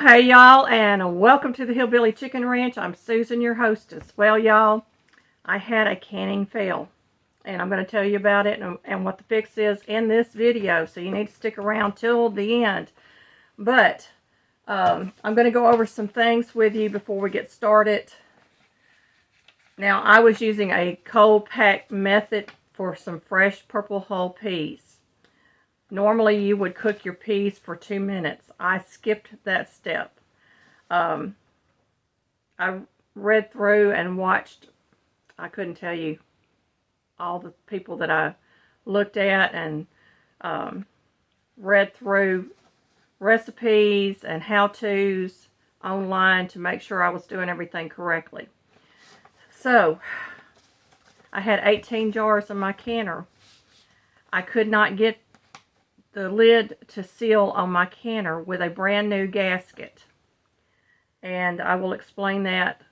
hey y'all, and welcome to the Hillbilly Chicken Ranch. I'm Susan, your hostess. Well, y'all, I had a canning fail, and I'm going to tell you about it and what the fix is in this video, so you need to stick around till the end. But I'm going to go over some things with you before we get started. Now, I was using a cold pack method for some fresh purple hull peas. Normally, you would cook your peas for 2 minutes. I skipped that step. I read through and watched, I couldn't tell you all the people that I looked at and read through recipes and how-tos online to make sure I was doing everything correctly. So, I had 18 jars in my canner. I could not get the lid to seal on my canner with a brand new gasket, and I will explain that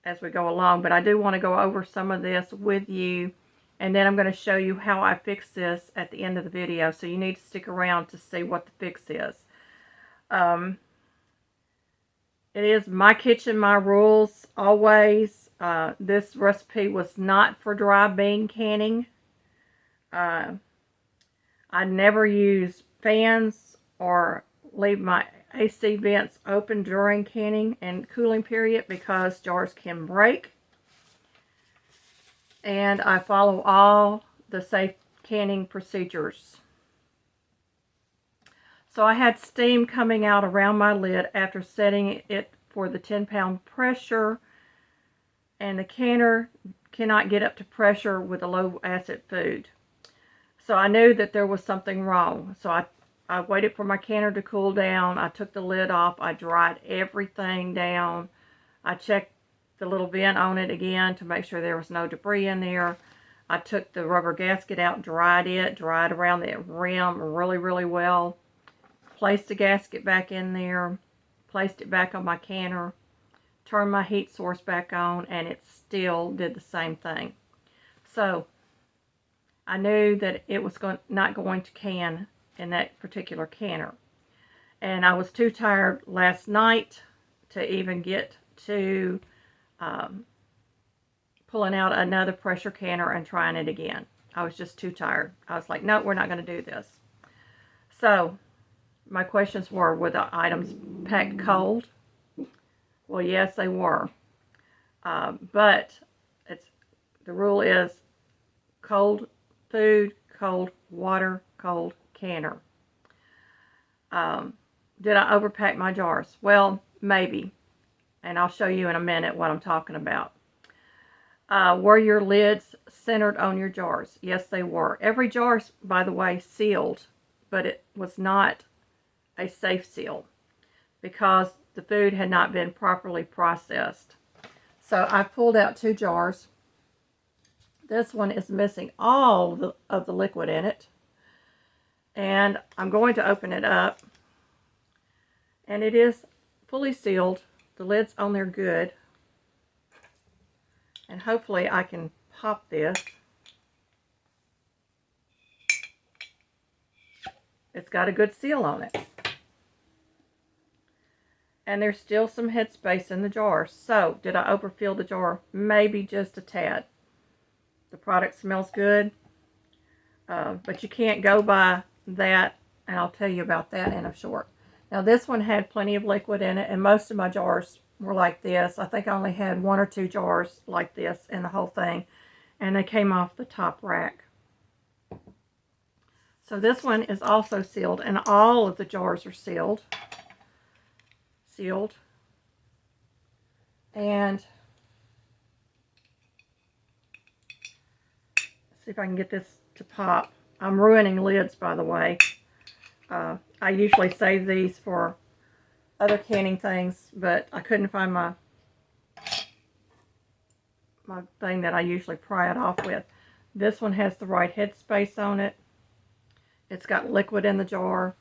as we go along, but I do want to go over some of this with you, and then I'm going to show you how I fix this at the end of the video, so you need to stick around to see what the fix is. It is my kitchen, my rules, always. This recipe was not for dry bean canning. I never use fans or leave my AC vents open during canning and cooling period because jars can break. And I follow all the safe canning procedures. So I had steam coming out around my lid after setting it for the 10-pound pressure, and the canner cannot get up to pressure with a low acid food. So I knew that there was something wrong. So I waited for my canner to cool down. I took the lid off. I dried everything down. I checked the little vent on it again to make sure there was no debris in there. I took the rubber gasket out, dried around the rim really, really well. Placed the gasket back in there. Placed it back on my canner. Turned my heat source back on, and it still did the same thing. So I knew that it was not going to can in that particular canner. And I was too tired last night to even get to pulling out another pressure canner and trying it again. I was just too tired. I was like, no, we're not going to do this. So my questions were the items packed cold? Well, yes, they were. But the rule is cold food, cold water, cold canner. Did I overpack my jars? Well, maybe. And I'll show you in a minute what I'm talking about. Were your lids centered on your jars? Yes, they were. Every jar, by the way, sealed, but it was not a safe seal because the food had not been properly processed. So I pulled out 2 jars. This one is missing all of the liquid in it. And I'm going to open it up. And it is fully sealed. The lid's on there good. And hopefully I can pop this. It's got a good seal on it. And there's still some headspace in the jar. So, did I overfill the jar? Maybe just a tad. The product smells good, but you can't go by that, and I'll tell you about that in a short. Now, this one had plenty of liquid in it, and most of my jars were like this. I think I only had 1 or 2 jars like this in the whole thing, and they came off the top rack. So this one is also sealed, and all of the jars are sealed. And see if I can get this to pop. I'm ruining lids, by the way. I usually save these for other canning things, but I couldn't find my thing that I usually pry it off with. This one has the right headspace on it. It's got liquid in the jar.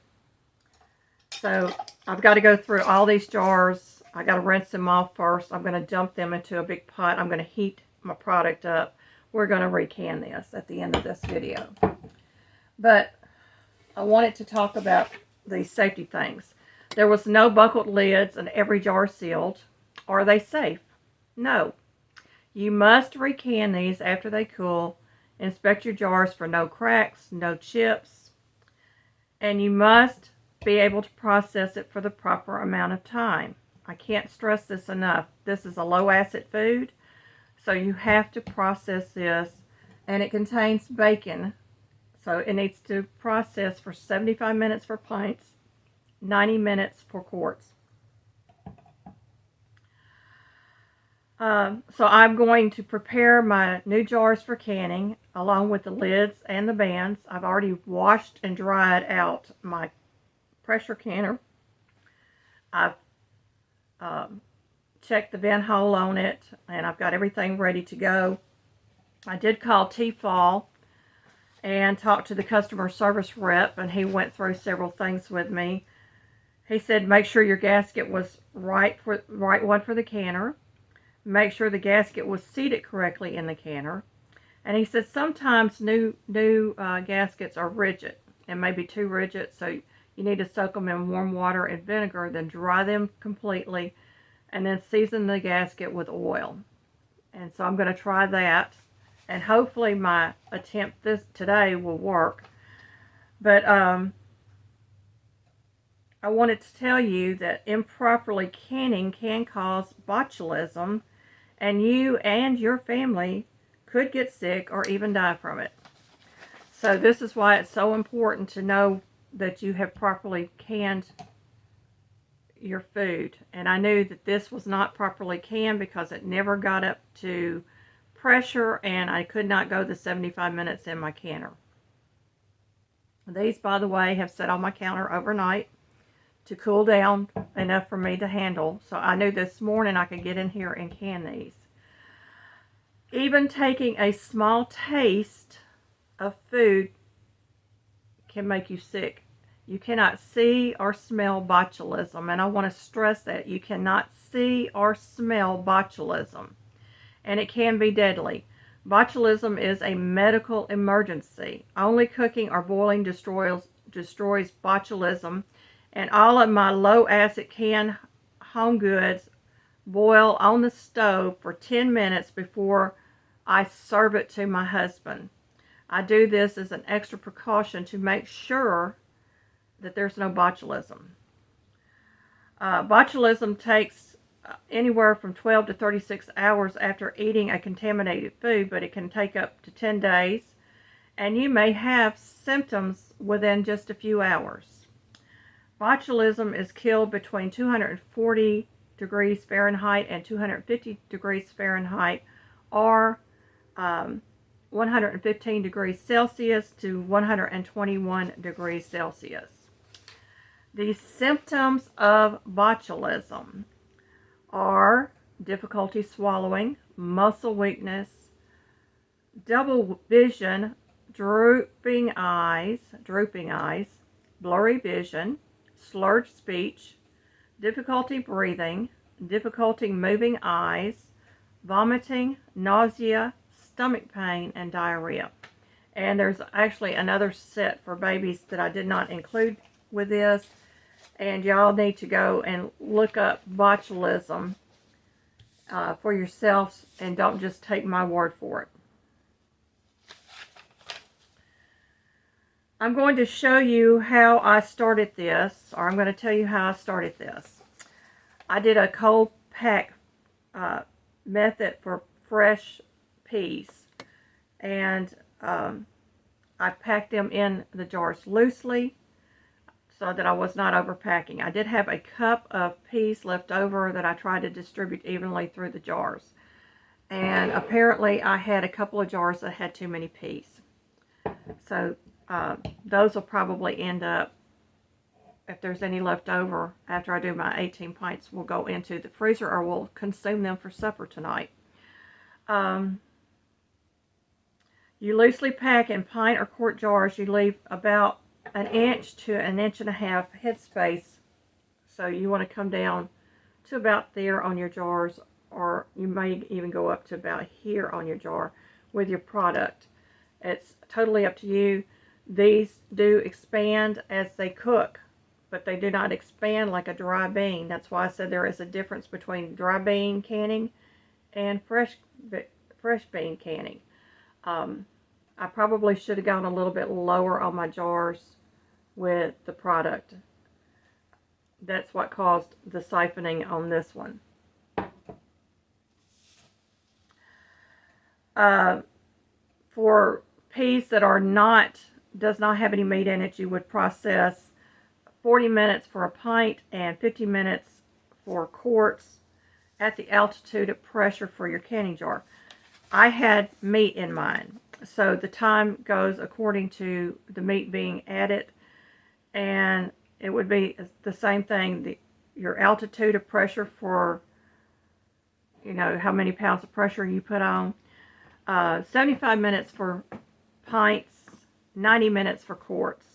So I've got to go through all these jars. I got to rinse them off first. I'm going to dump them into a big pot. I'm going to heat my product up. We're going to recan this at the end of this video. But I wanted to talk about these safety things. There was no buckled lids and every jar sealed. Are they safe? No. You must recan these after they cool. Inspect your jars for no cracks, no chips, and you must be able to process it for the proper amount of time. I can't stress this enough. This is a low acid food, so you have to process this, and it contains bacon, so it needs to process for 75 minutes for pints, 90 minutes for quarts. So I'm going to prepare my new jars for canning along with the lids and the bands. I've already washed and dried out my pressure canner. I've checked the vent hole on it, and I've got everything ready to go. I did call T-fal and talked to the customer service rep, and he went through several things with me. He said make sure your gasket was right one for the canner. Make sure the gasket was seated correctly in the canner. And he said sometimes new gaskets are rigid and maybe too rigid, so you need to soak them in warm water and vinegar, then dry them completely, and then season the gasket with oil. And so I'm going to try that, and hopefully my attempt today will work. But I wanted to tell you that improperly canning can cause botulism, and you and your family could get sick or even die from it. So this is why it's so important to know that you have properly canned your food. And I knew that this was not properly canned because it never got up to pressure, and I could not go the 75 minutes in my canner. These, by the way, have sat on my counter overnight to cool down enough for me to handle. So I knew this morning I could get in here and can these. Even taking a small taste of food can make you sick. You cannot see or smell botulism, and I want to stress that. You cannot see or smell botulism, and it can be deadly. Botulism is a medical emergency. Only cooking or boiling destroys botulism, and all of my low acid canned home goods boil on the stove for 10 minutes before I serve it to my husband. I do this as an extra precaution to make sure that there's no botulism. Botulism takes anywhere from 12 to 36 hours after eating a contaminated food, but it can take up to 10 days, and you may have symptoms within just a few hours. Botulism is killed between 240 degrees Fahrenheit and 250 degrees Fahrenheit, or 115 degrees Celsius to 121 degrees Celsius. The symptoms of botulism are difficulty swallowing, muscle weakness, double vision, drooping eyes, blurry vision, slurred speech, difficulty breathing, difficulty moving eyes, vomiting, nausea, stomach pain, and diarrhea. And there's actually another set for babies that I did not include with this, and y'all need to go and look up botulism for yourselves, and don't just take my word for it. I'm going to show you how I started this, or I'm going to tell you how I started this. I did a cold pack method for fresh peas, and I packed them in the jars loosely so that I was not overpacking. I did have a cup of peas left over that I tried to distribute evenly through the jars, and apparently I had a couple of jars that had too many peas. So those will probably end up, if there's any left over after I do my 18 pints, will go into the freezer, or we'll consume them for supper tonight. You loosely pack in pint or quart jars. You leave about 1 inch to 1.5 inches headspace. So you want to come down to about there on your jars, or you may even go up to about here on your jar with your product. It's totally up to you. These do expand as they cook, but they do not expand like a dry bean. That's why I said there is a difference between dry bean canning and fresh bean canning. I probably should have gone a little bit lower on my jars with the product. That's what caused the siphoning on this one. For peas that does not have any meat in it, you would process 40 minutes for a pint and 50 minutes for quarts at the altitude of pressure for your canning jar. I had meat in mine, so the time goes according to the meat being added, and it would be the same thing. Your altitude of pressure for, how many pounds of pressure you put on. 75 minutes for pints, 90 minutes for quarts.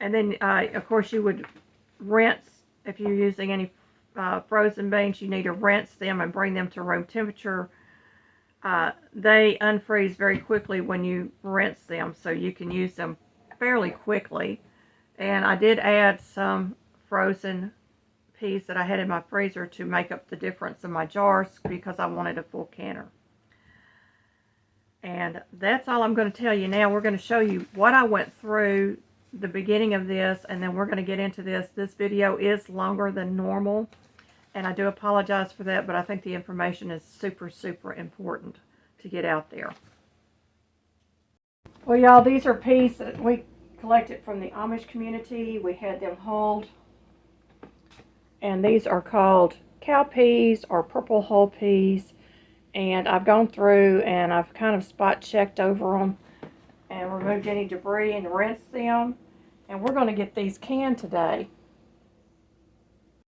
And then, of course, you would rinse. If you're using any frozen beans, you need to rinse them and bring them to room temperature. They unfreeze very quickly when you rinse them, so you can use them fairly quickly. And I did add some frozen peas that I had in my freezer to make up the difference in my jars because I wanted a full canner. And that's all I'm going to tell you now. We're going to show you what I went through the beginning of this, and then we're going to get into this. This video is longer than normal, and I do apologize for that, but I think the information is super, super important to get out there. Well, y'all, these are peas that we collected from the Amish community. We had them hulled, and these are called cow peas or purple hull peas. And I've gone through and I've kind of spot checked over them and removed any debris and rinsed them. And we're going to get these canned today.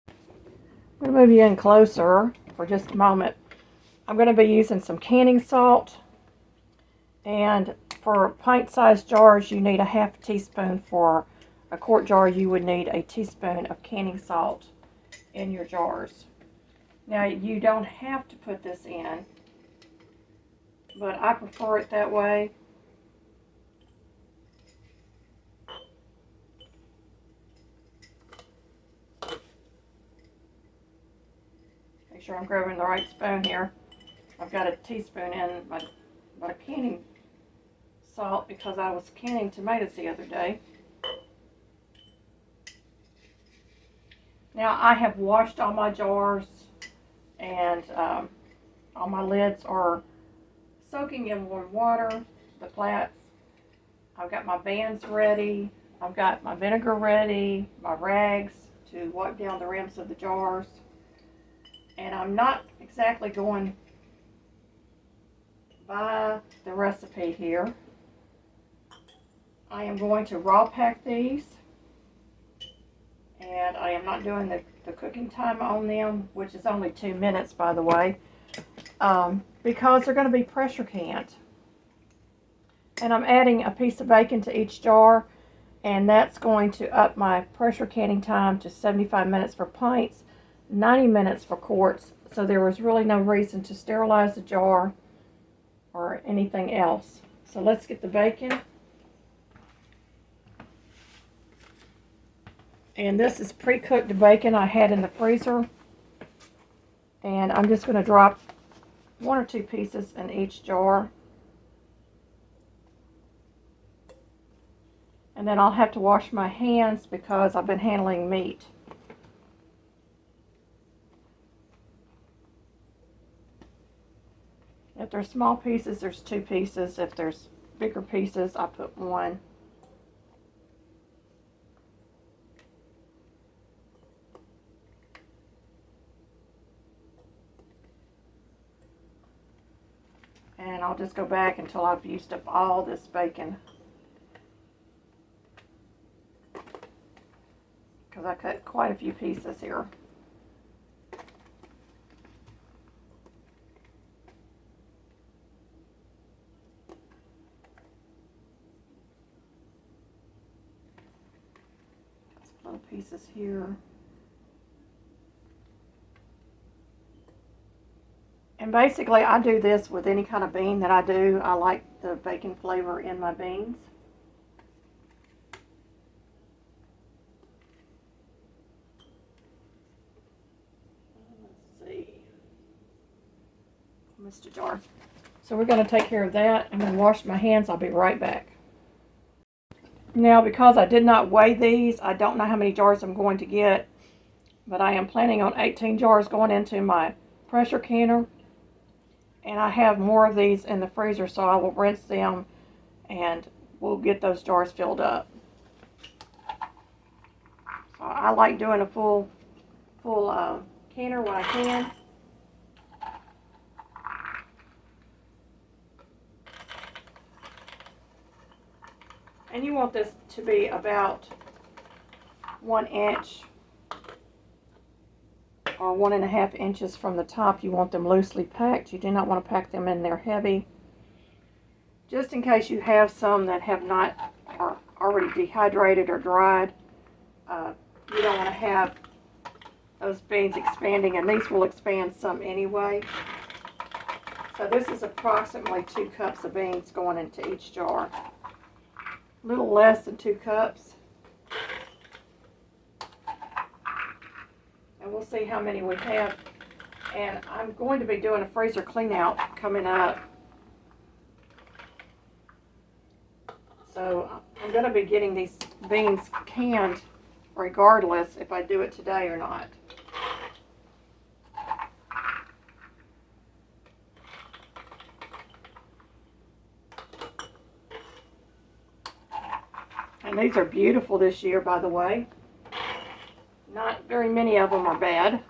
I'm going to move you in closer for just a moment. I'm going to be using some canning salt. And for pint-sized jars, you need a half teaspoon. For a quart jar, you would need a teaspoon of canning salt in your jars. Now, you don't have to put this in, but I prefer it that way. Make sure I'm grabbing the right spoon here. I've got a teaspoon in my canning salt because I was canning tomatoes the other day. Now, I have washed all my jars, and all my lids are soaking in warm water, the flats. I've got my bands ready. I've got my vinegar ready, my rags to wipe down the rims of the jars. And I'm not exactly going by the recipe here. I am going to raw pack these. And I am not doing the cooking time on them, which is only 2 minutes, by the way, because they're going to be pressure canned. And I'm adding a piece of bacon to each jar, and that's going to up my pressure canning time to 75 minutes for pints, 90 minutes for quarts. So there was really no reason to sterilize the jar or anything else. So let's get the bacon. And this is pre-cooked bacon I had in the freezer. And I'm just going to drop 1 or 2 pieces in each jar. And then I'll have to wash my hands because I've been handling meat. If there's small pieces, there's 2 pieces. If there's bigger pieces, I put 1. And I'll just go back until I've used up all this bacon, because I cut quite a few pieces here. Some little pieces here. And basically, I do this with any kind of bean that I do. I like the bacon flavor in my beans. missed a jar. So we're going to take care of that. I'm going to wash my hands. I'll be right back. Now, because I did not weigh these, I don't know how many jars I'm going to get, but I am planning on 18 jars going into my pressure canner. And I have more of these in the freezer, so I will rinse them and we'll get those jars filled up. So I like doing a full canner when I can. And you want this to be about 1 inch or 1.5 inches from the top. You want them loosely packed. You do not want to pack them in there heavy. Just in case you have some that have not are already dehydrated or dried. You don't want to have those beans expanding, and these will expand some anyway. So this is approximately 2 cups of beans going into each jar. A little less than 2 cups. And we'll see how many we have. And I'm going to be doing a freezer clean out coming up. So I'm going to be getting these beans canned regardless if I do it today or not. And these are beautiful this year, by the way. Not very many of them are bad.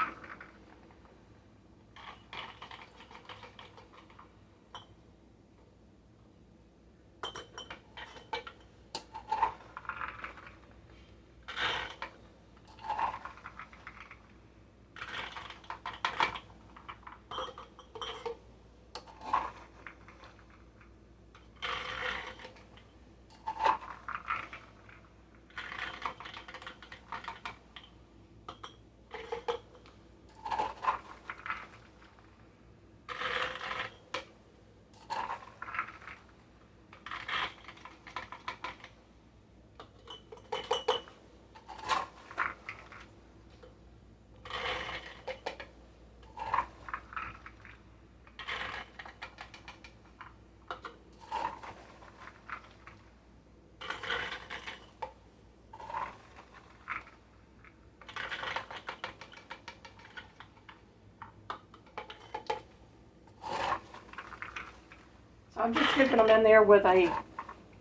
So I'm just scooping them in there with a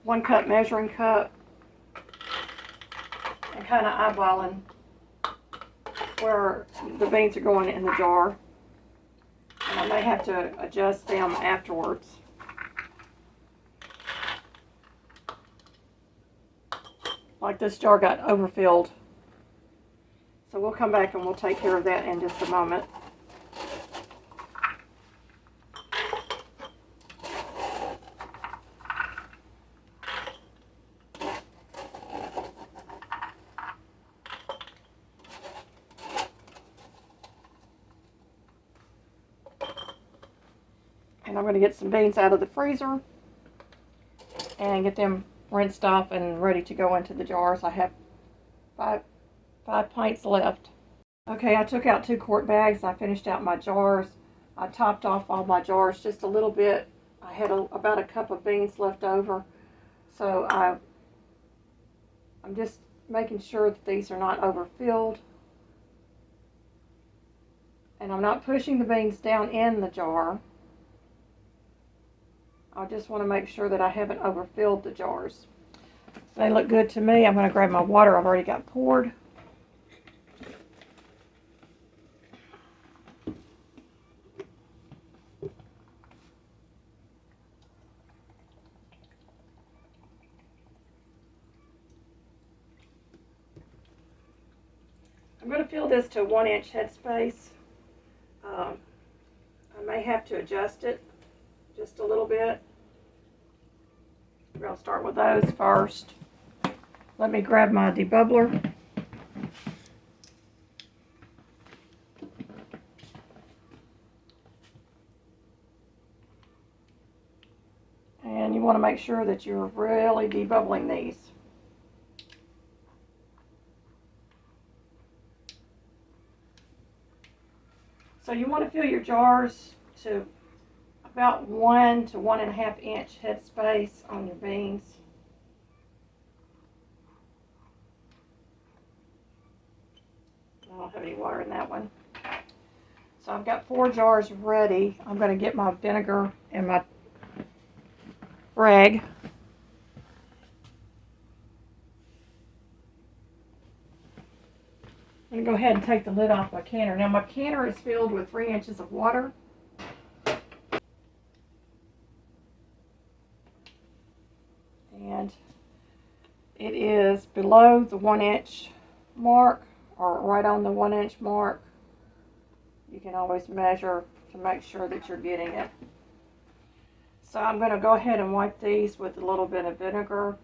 1 cup measuring cup and kind of eyeballing where the beans are going in the jar. And I may have to adjust them afterwards. Like this jar got overfilled. So we'll come back and we'll take care of that in just a moment. And I'm going to get some beans out of the freezer and get them rinsed off and ready to go into the jars. I have five pints left. Okay, I took out 2 quart bags. I finished out my jars. I topped off all my jars just a little bit. I had about a cup of beans left over. So I'm just making sure that these are not overfilled. And I'm not pushing the beans down in the jar. I just want to make sure that I haven't overfilled the jars. They look good to me. I'm going to grab my water I've already got poured. I'm going to fill this to 1 inch headspace. I may have to adjust it just a little bit. I'll start with those first. Let me grab my debubbler. And you want to make sure that you're really debubbling these. So you want to fill your jars to about 1 to 1.5 inch headspace on your beans. I don't have any water in that one. So I've got 4 jars ready. I'm going to get my vinegar and my rag. I'm going to go ahead and take the lid off my canner. Now my canner is filled with 3 inches of water. And it is below the 1 inch mark, or right on the 1 inch mark. You can always measure to make sure that you're getting it. So I'm going to go ahead and wipe these with a little bit of vinegar.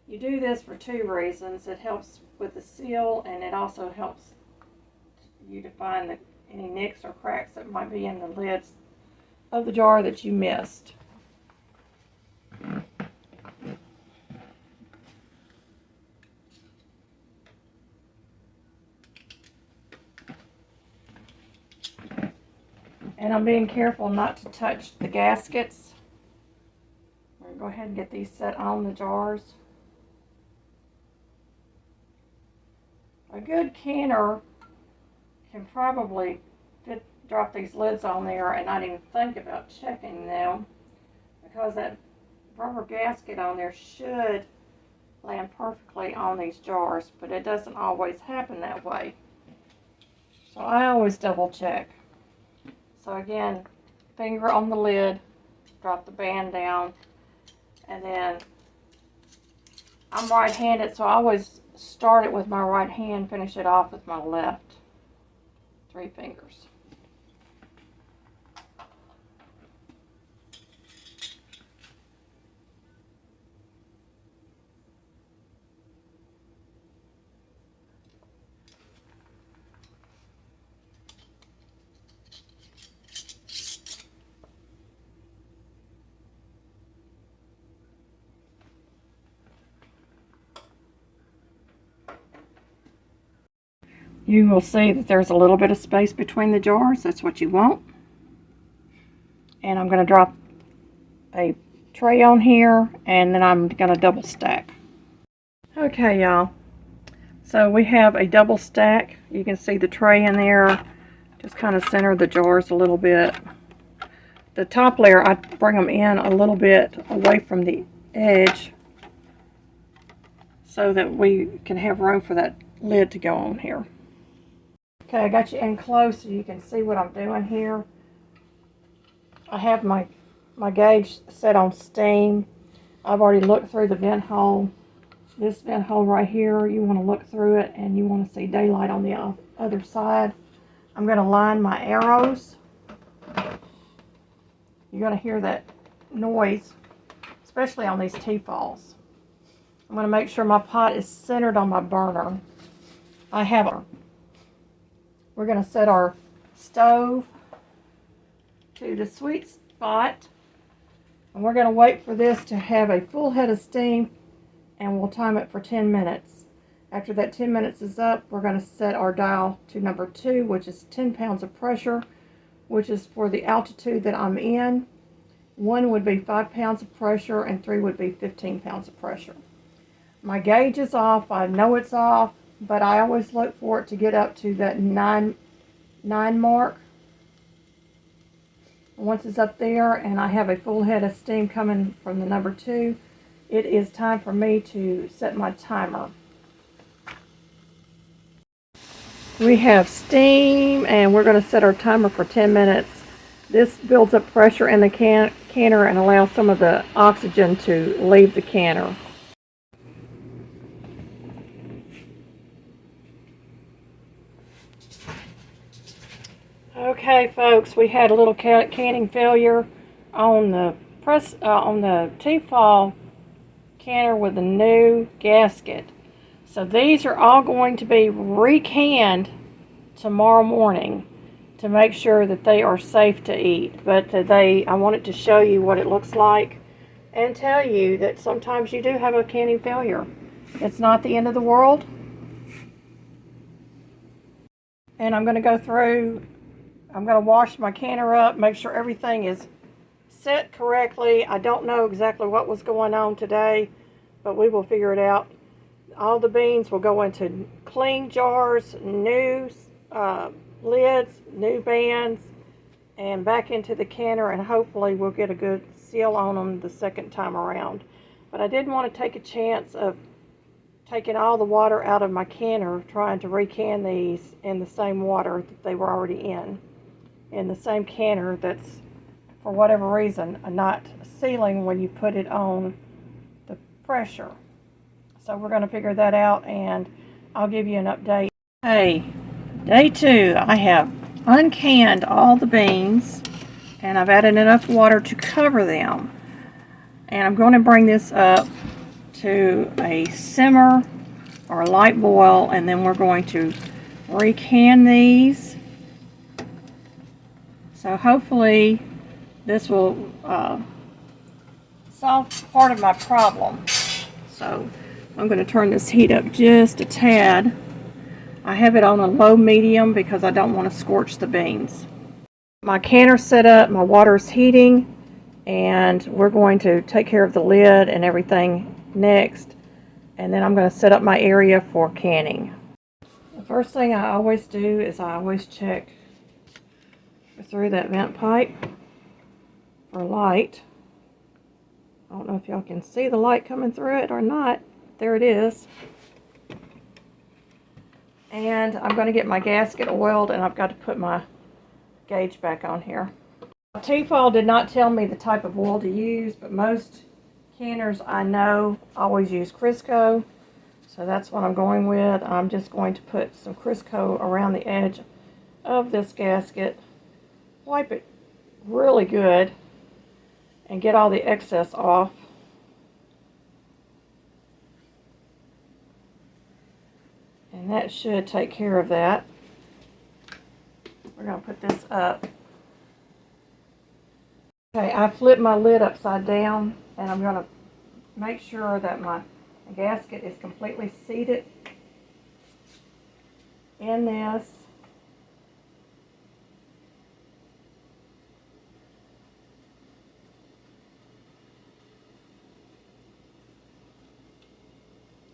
You do this for 2 reasons. It helps with the seal, and it also helps you to find any nicks or cracks that might be in the lids of the jar that you missed. And I'm being careful not to touch the gaskets. I'm going to go ahead and get these set on the jars. A good canner can probably drop these lids on there and not even think about checking them, because that rubber gasket on there should land perfectly on these jars, but it doesn't always happen that way. So I always double check. So again, finger on the lid, drop the band down, and then I'm right-handed, so I always start it with my right hand, finish it off with my left. 3 fingers. You will see that there's a little bit of space between the jars. That's what you want. And I'm going to drop a tray on here, and then I'm going to double stack. Okay, y'all. So we have a double stack. You can see the tray in there. Just kind of center the jars a little bit. The top layer, I bring them in a little bit away from the edge so that we can have room for that lid to go on here. Okay, I got you in close so you can see what I'm doing here. I have my gauge set on steam. I've already looked through the vent hole. This vent hole right here, you want to look through it and you want to see daylight on the other side. I'm going to line my arrows. You're going to hear that noise, especially on these T-fals. I'm going to make sure my pot is centered on my burner. We're going to set our stove to the sweet spot, and we're going to wait for this to have a full head of steam, and we'll time it for 10 minutes. After that 10 minutes is up, we're going to set our dial to number 2, which is 10 pounds of pressure, which is for the altitude that I'm in. 1 would be 5 pounds of pressure, and 3 would be 15 pounds of pressure. My gauge is off. I know it's off, but I always look for it to get up to that 9 mark. Once it's up there and I have a full head of steam coming from the number 2, it is time for me to set my timer. We have steam, and we're going to set our timer for 10 minutes. This builds up pressure in the canner and allows some of the oxygen to leave the canner. Okay, folks, we had a little canning failure on the T-fal canner with a new gasket. So these are all going to be recanned tomorrow morning to make sure that they are safe to eat. But today I wanted to show you what it looks like and tell you that sometimes you do have a canning failure. It's not the end of the world. And I'm going to go through I'm going to wash my canner up, make sure everything is set correctly. I don't know exactly what was going on today, but we will figure it out. All the beans will go into clean jars, new lids, new bands, and back into the canner, and hopefully we'll get a good seal on them the second time around. But I didn't want to take a chance of taking all the water out of my canner, trying to recan these in the same water that they were already in the same canner that's, for whatever reason, not sealing when you put it on the pressure. So we're going to figure that out, and I'll give you an update. Hey, day 2, I have uncanned all the beans, and I've added enough water to cover them. And I'm going to bring this up to a simmer or a light boil, and then we're going to recan these. So hopefully this will solve part of my problem. So I'm going to turn this heat up just a tad. I have it on a low medium because I don't want to scorch the beans. My canner's set up, my water's heating, and we're going to take care of the lid and everything next. And then I'm going to set up my area for canning. The first thing I always do is I always check through that vent pipe for light. I don't know if y'all can see the light coming through it or not. There it is. And I'm going to get my gasket oiled, and I've got to put my gauge back on here. T-fal did not tell me the type of oil to use, but most canners I know always use Crisco. So that's what I'm going with. I'm just going to put some Crisco around the edge of this gasket. Wipe it really good and get all the excess off. And that should take care of that. We're going to put this up. Okay, I flipped my lid upside down, and I'm going to make sure that my gasket is completely seated in this.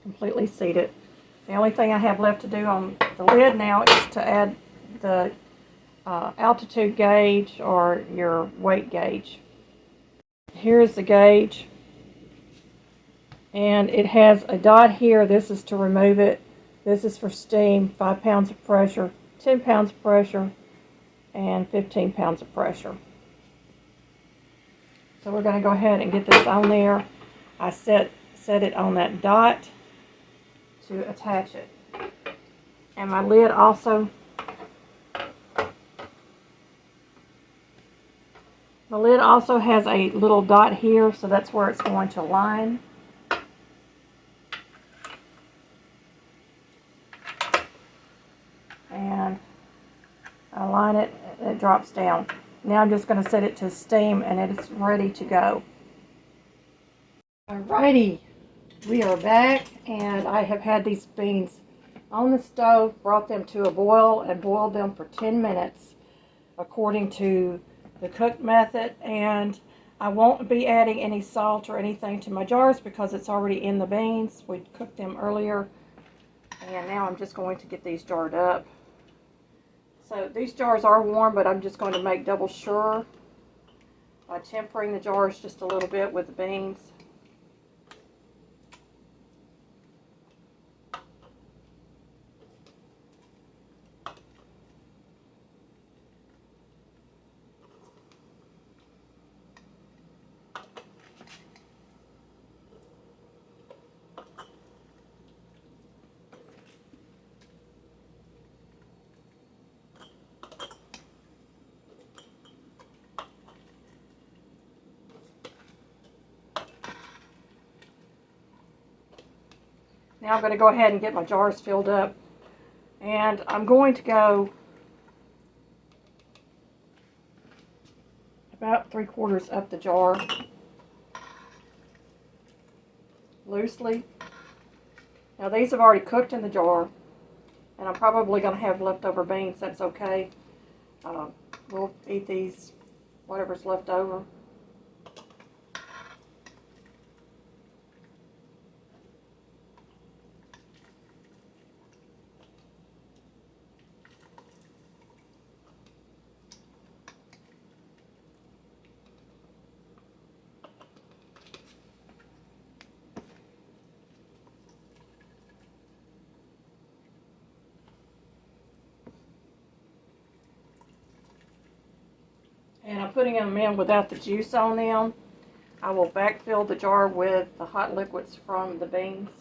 Completely seated. The only thing I have left to do on the lid now is to add the altitude gauge or your weight gauge. Here's the gauge, and it has a dot here. This is to remove it. This is for steam, 5 pounds of pressure, 10 pounds of pressure, and 15 pounds of pressure. So we're going to go ahead and get this on there. I set it on that dot to attach it. And my lid also, has a little dot here, so that's where it's going to line. And I line it, and it drops down. Now I'm just going to set it to steam, and it's ready to go. Alrighty, we are back, and I have had these beans on the stove, brought them to a boil, and boiled them for 10 minutes according to the cook method. And I won't be adding any salt or anything to my jars because it's already in the beans. We cooked them earlier, and now I'm just going to get these jarred up. So these jars are warm, but I'm just going to make double sure by tempering the jars just a little bit with the beans. Now I'm going to go ahead and get my jars filled up, and I'm going to go about 3/4 up the jar loosely. Now these have already cooked in the jar, and I'm probably going to have leftover beans. That's okay. we'll eat these, whatever's left over. And I'm putting them in without the juice on them. I will backfill the jar with the hot liquids from the beans.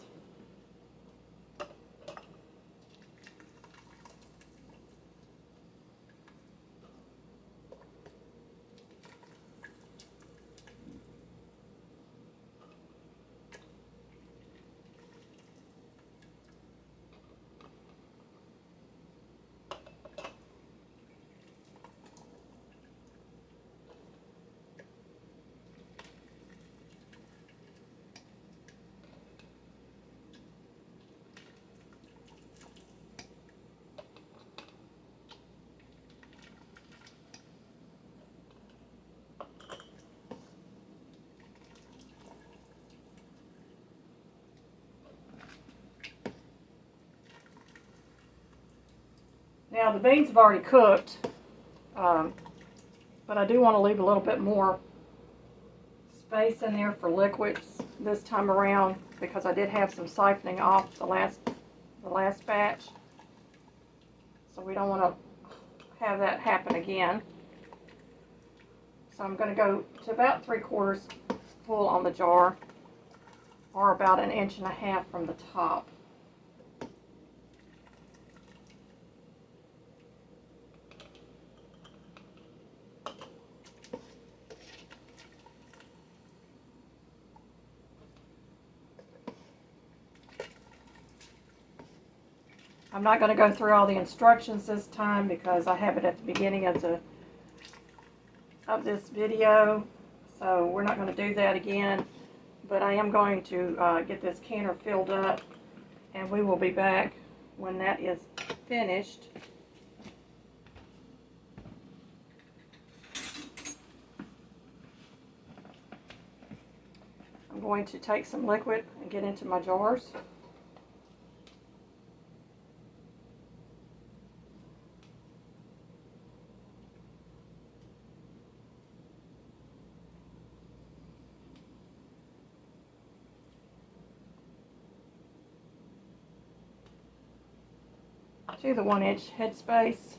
Now the beans have already cooked, but I do want to leave a little bit more space in there for liquids this time around because I did have some siphoning off the last batch. So we don't want to have that happen again. So I'm going to go to about 3/4 full on the jar, or about 1.5 inches from the top. I'm not going to go through all the instructions this time because I have it at the beginning of this video, so we're not going to do that again. But I am going to get this canner filled up, and we will be back when that is finished. I'm going to take some liquid and get into my jars. To the 1-inch headspace.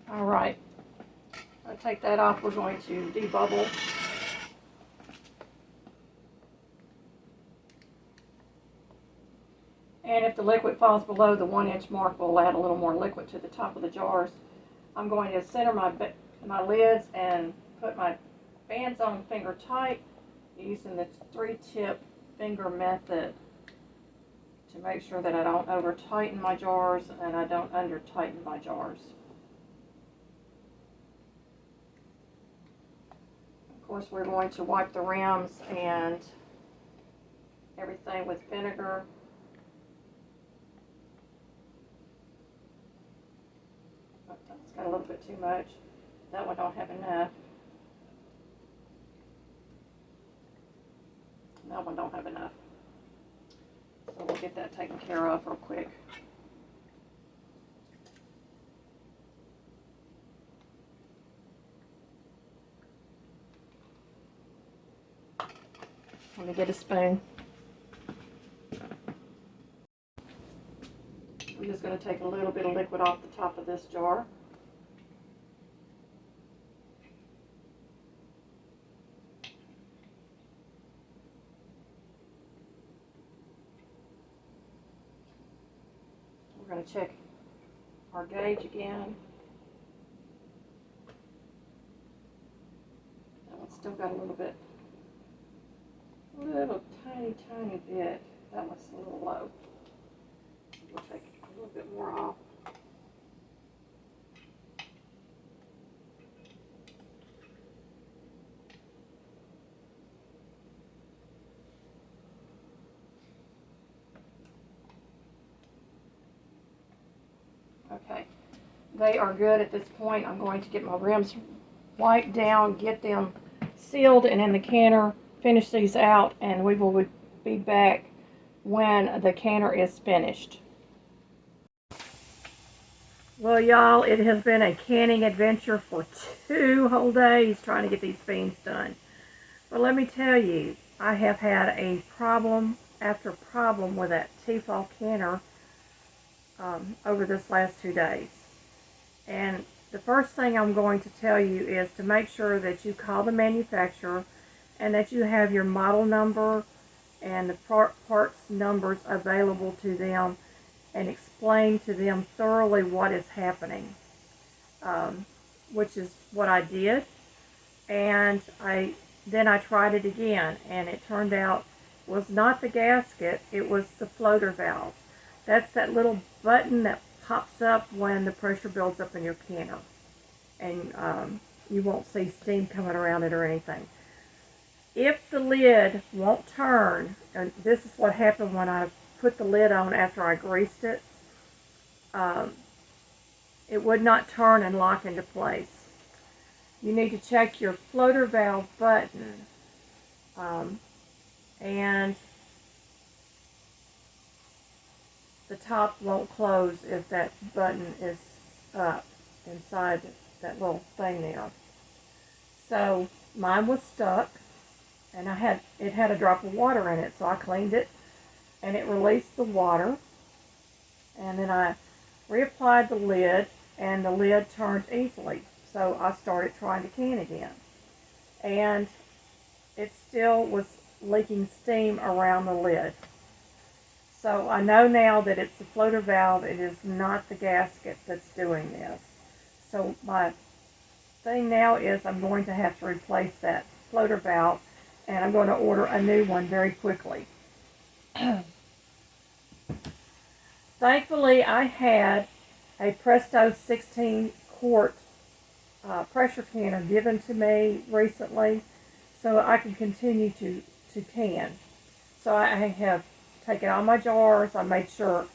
Alright, I'll take that off. We're going to debubble. And if the liquid falls below the 1-inch mark, we'll add a little more liquid to the top of the jars. I'm going to center my lids and put my bands on finger tight using the 3-tip finger method to make sure that I don't over tighten my jars and I don't under tighten my jars. Of course, we're going to wipe the rims and everything with vinegar. It's got a little bit too much. That one don't have enough. That one don't have enough. So we'll get that taken care of real quick. Let me get a spoon. I'm just going to take a little bit of liquid off the top of this jar. We're going to check our gauge again. That one's still got a little tiny bit. That one's a little low. We'll take a little bit more off. Okay, they are good at this point. I'm going to get my rims wiped down, get them sealed and in the canner, finish these out, and we will be back when the canner is finished. Well, y'all, it has been a canning adventure for 2 whole days trying to get these beans done. But let me tell you, I have had a problem after problem with that T-fal canner over this last 2 days. And the first thing I'm going to tell you is to make sure that you call the manufacturer and that you have your model number and the parts numbers available to them, and explain to them thoroughly what is happening, which is what I did. And then I tried it again, and it turned out was not the gasket, it was the floater valve. That's that little button that pops up when the pressure builds up in your canner, and you won't see steam coming around it or anything. If the lid won't turn, and this is what happened when I put the lid on after I greased it, it would not turn and lock into place. You need to check your floater valve button, and the top won't close if that button is up inside that little thing there. So mine was stuck, and it had a drop of water in it, so I cleaned it and it released the water, and then I reapplied the lid and the lid turned easily. So I started trying to can again, and it still was leaking steam around the lid. So I know now that it's the floater valve, it is not the gasket that's doing this. So my thing now is I'm going to have to replace that floater valve, and I'm going to order a new one very quickly. Thankfully, I had a Presto 16-quart pressure canner given to me recently, so I can continue to can. So I have taken all my jars. I made sure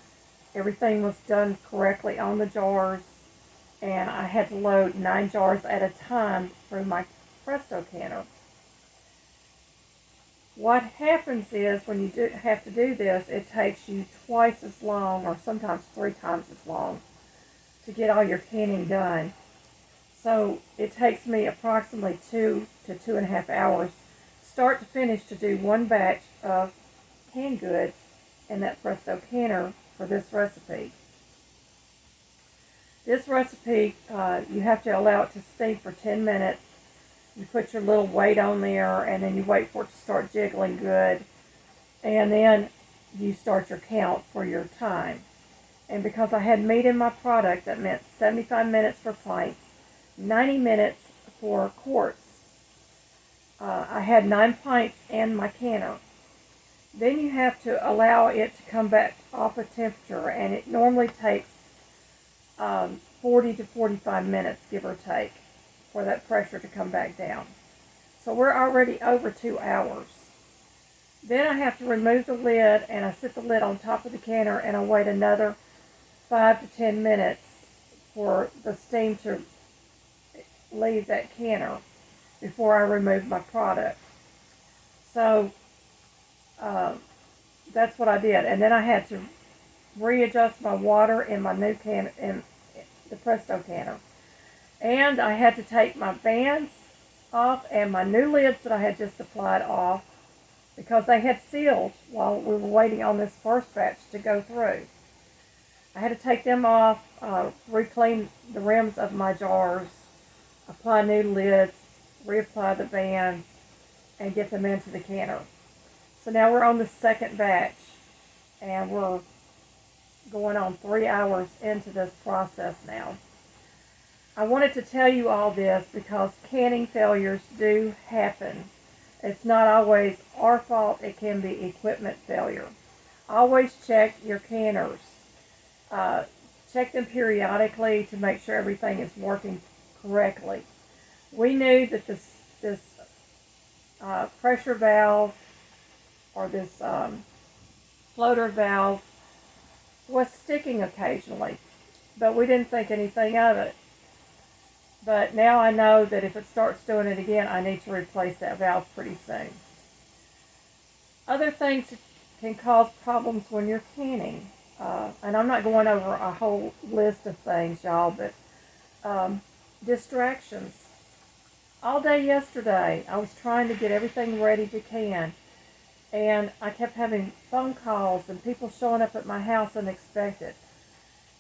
everything was done correctly on the jars, and I had to load 9 jars at a time through my Presto canner. What happens is when you have to do this, it takes you twice as long, or sometimes 3 times as long, to get all your canning done. So it takes me approximately 2 to 2.5 hours, start to finish, to do one batch of canned goods in that Presto canner for this recipe. This recipe, you have to allow it to steam for 10 minutes. You put your little weight on there, and then you wait for it to start jiggling good. And then you start your count for your time. And because I had meat in my product, that meant 75 minutes for pints, 90 minutes for quarts. I had 9 pints in my canner. Then you have to allow it to come back off a temperature, and it normally takes 40 to 45 minutes, give or take, for that pressure to come back down. So we're already over 2 hours. Then I have to remove the lid, and I sit the lid on top of the canner, and I wait another 5 to 10 minutes for the steam to leave that canner before I remove my product. So that's what I did. And then I had to readjust my water in my new can, in the Presto canner. And I had to take my bands off and my new lids that I had just applied off, because they had sealed while we were waiting on this first batch to go through. I had to take them off, re-clean the rims of my jars, apply new lids, reapply the bands, and get them into the canner. So now we're on the second batch, and we're going on 3 hours into this process now. I wanted to tell you all this because canning failures do happen. It's not always our fault. It can be equipment failure. Always check your canners. Check them periodically to make sure everything is working correctly. We knew that this pressure valve, or this floater valve, was sticking occasionally, but we didn't think anything of it. But now I know that if it starts doing it again, I need to replace that valve pretty soon. Other things that can cause problems when you're canning, and I'm not going over a whole list of things, y'all, but distractions. All day yesterday, I was trying to get everything ready to can, and I kept having phone calls and people showing up at my house unexpected,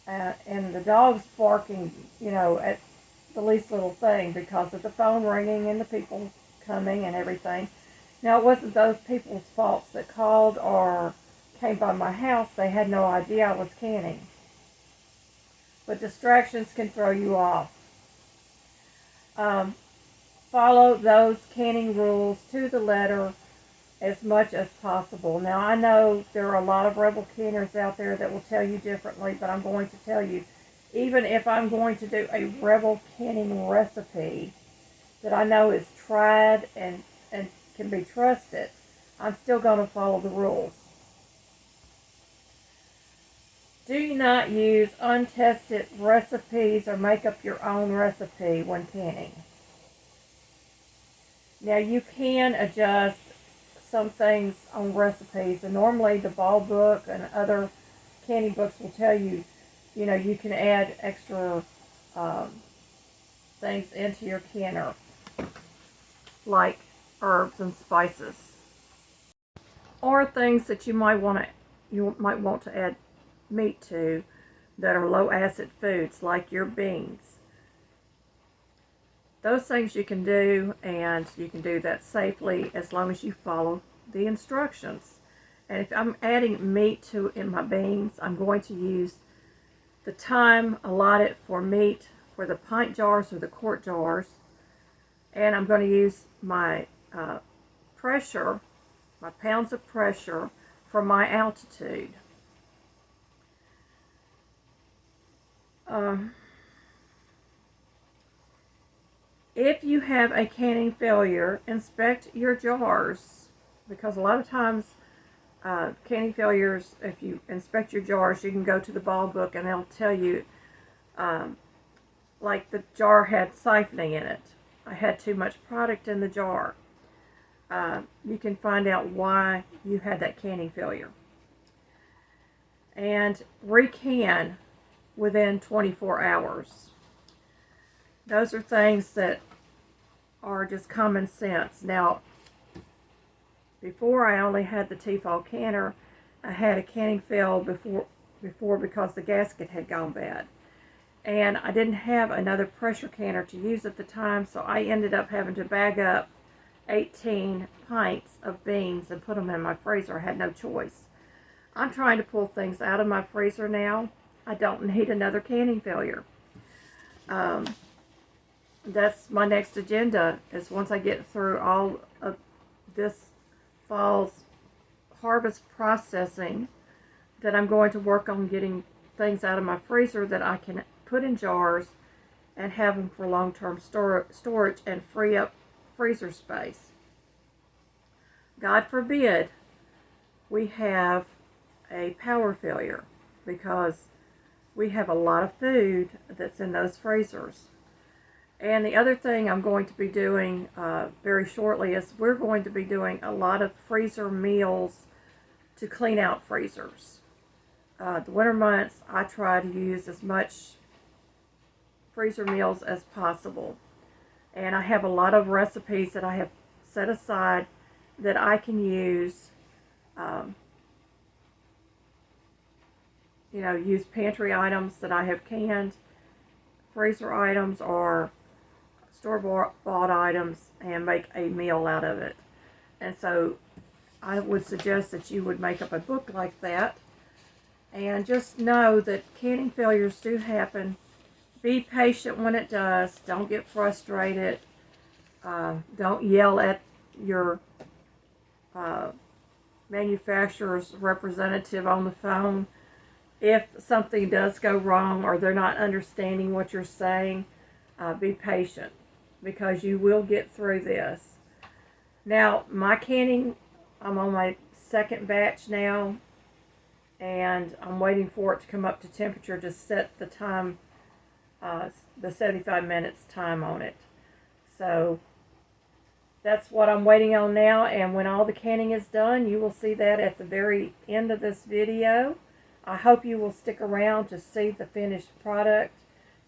and the dogs barking, at the least little thing because of the phone ringing and the people coming and everything. Now, it wasn't those people's faults that called or came by my house. They had no idea I was canning. But distractions can throw you off. Follow those canning rules to the letter as much as possible. Now, I know there are a lot of rebel canners out there that will tell you differently, but I'm going to tell you, even if I'm going to do a rebel canning recipe that I know is tried and can be trusted, I'm still going to follow the rules. Do not use untested recipes or make up your own recipe when canning. Now, you can adjust some things on recipes, and normally the Ball book and other canning books will tell you, you can add extra things into your canner, like herbs and spices, or things that you might want to add meat to that are low acid foods, like your beans. Those things you can do, and you can do that safely as long as you follow the instructions. And if I'm adding meat in my beans, I'm going to use the time allotted for meat for the pint jars or the quart jars, and I'm going to use my pressure, my pounds of pressure, for my altitude. If you have a canning failure, inspect your jars, because a lot of times canning failures, if you inspect your jars, you can go to the Ball book and they'll tell you, like the jar had siphoning in it. I had too much product in the jar. You can find out why you had that canning failure. And recan within 24 hours. Those are things that are just common sense. Now, before I only had the T-fal canner, I had a canning fail before because the gasket had gone bad. and I didn't have another pressure canner to use at the time, so I ended up having to bag up 18 pints of beans and put them in my freezer. I had no choice. I'm trying to pull things out of my freezer now. I don't need another canning failure. That's my next agenda, is once I get through all of this fall's harvest processing, that I'm going to work on getting things out of my freezer that I can put in jars and have them for long-term storage and free up freezer space. God forbid we have a power failure, because we have a lot of food that's in those freezers. And the other thing I'm going to be doing very shortly is we're going to be doing a lot of freezer meals to clean out freezers. The winter months, I try to use as much freezer meals as possible. And I have a lot of recipes that I have set aside that I can use, use pantry items that I have canned, freezer items, or store-bought items, and make a meal out of it. And so I would suggest that you would make up a book like that, and just know that canning failures do happen. Be patient when it does. Don't get frustrated. Don't yell at your manufacturer's representative on the phone if something does go wrong or they're not understanding what you're saying. Be patient, because you will get through this. Now, my canning, I'm on my second batch now, and I'm waiting for it to come up to temperature to set the time, the 75 minutes time on it. So that's what I'm waiting on now, and when all the canning is done, you will see that at the very end of this video. I hope you will stick around to see the finished product,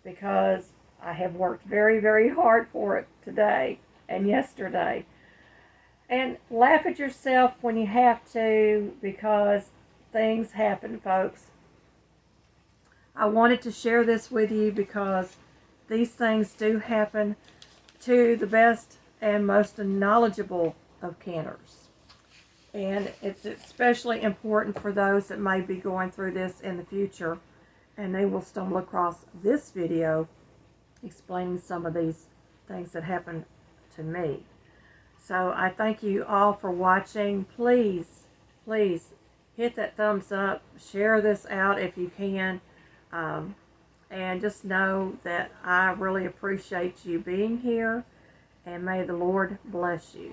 because I have worked very, very hard for it today and yesterday. And laugh at yourself when you have to, because things happen, folks. I wanted to share this with you because these things do happen to the best and most knowledgeable of canners. And it's especially important for those that may be going through this in the future, and they will stumble across this video explaining some of these things that happened to me. So I thank you all for watching. Please, please hit that thumbs up. Share this out if you can. And just know that I really appreciate you being here. And may the Lord bless you.